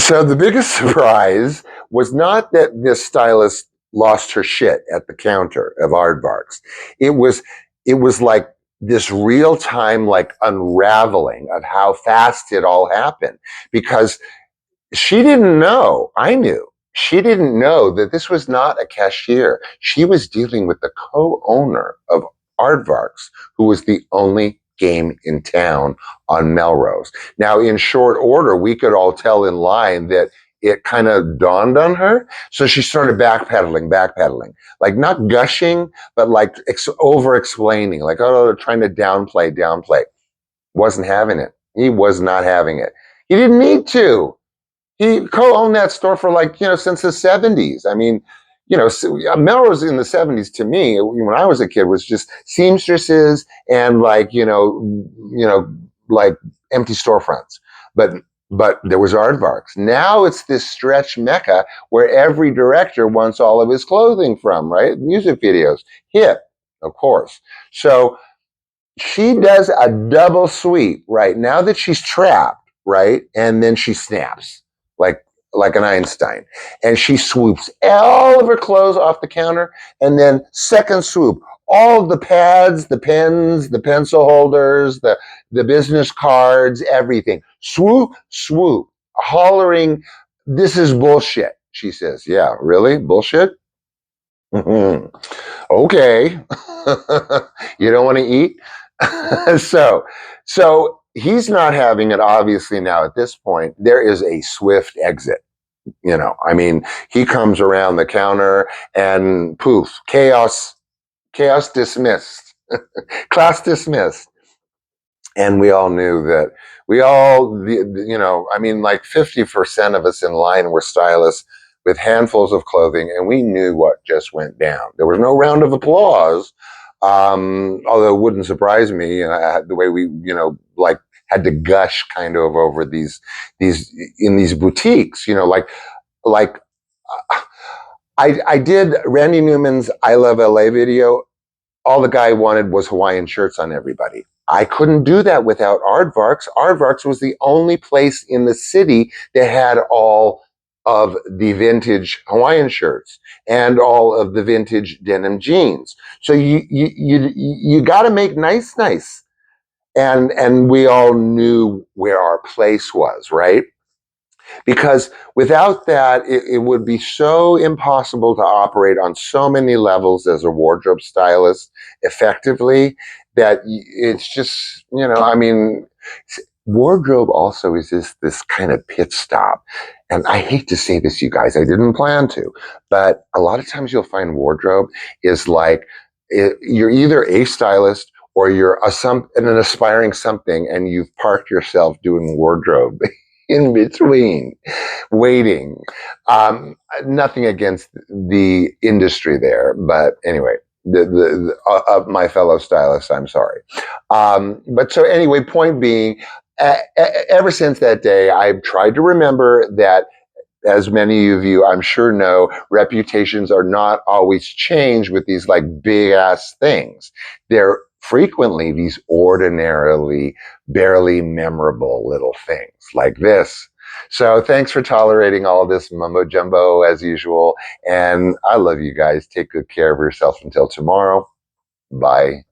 So the biggest surprise was not that this stylist lost her shit at the counter of Aardvarks. It was it was like this real time like unraveling of how fast it all happened, because she didn't know. I knew. She didn't know that this was not a cashier. She was dealing with the co-owner of Aardvarks, who was the only game in town on Melrose. Now, in short order, we could all tell in line that it kind of dawned on her. So she started backpedaling, like not gushing, but like over explaining, like, oh, trying to downplay. Wasn't having it. He was not having it. He didn't need to. He co-owned that store for like, since the 70s. I mean, Melrose in the 70s to me, when I was a kid, was just seamstresses and like, like empty storefronts. But there was Aardvarks. Now it's this stretch mecca where every director wants all of his clothing from, right? Music videos, hip, of course. So she does a double sweep, right? Now that she's trapped, right? And then she snaps like an Einstein. And she swoops all of her clothes off the counter, and then second swoop, all the pads, the pens, the pencil holders, the business cards, everything. Swoop, swoop, hollering, "This is bullshit," she says. Yeah, really? Bullshit? Okay. You don't want to eat? so he's not having it, obviously. Now at this point there is a swift exit. I mean, he comes around the counter and poof, chaos dismissed. Class dismissed. And we all knew that I mean, like 50% of us in line were stylists with handfuls of clothing, and we knew what just went down. There was no round of applause, although it wouldn't surprise me, the way we, like had to gush kind of over these in these boutiques, like I did Randy Newman's "I Love LA" video. All the guy wanted was Hawaiian shirts on everybody. I couldn't do that without Aardvarks. Aardvarks was the only place in the city that had all of the vintage Hawaiian shirts and all of the vintage denim jeans. So you got to make nice, and we all knew where our place was, right? Because without that, it would be so impossible to operate on so many levels as a wardrobe stylist effectively, that it's just, I mean, wardrobe also is this kind of pit stop. And I hate to say this, you guys, I didn't plan to, but a lot of times you'll find wardrobe is like, you're either a stylist or you're an aspiring something, and you've parked yourself doing wardrobe in between, waiting. Nothing against the industry there, but anyway, of my fellow stylists, I'm sorry. But so anyway, point being, ever since that day, I've tried to remember that, as many of you I'm sure know, reputations are not always changed with these like big ass things. They're frequently these ordinarily, barely memorable little things like this. So thanks for tolerating all this mumbo jumbo as usual. And I love you guys. Take good care of yourself until tomorrow. Bye.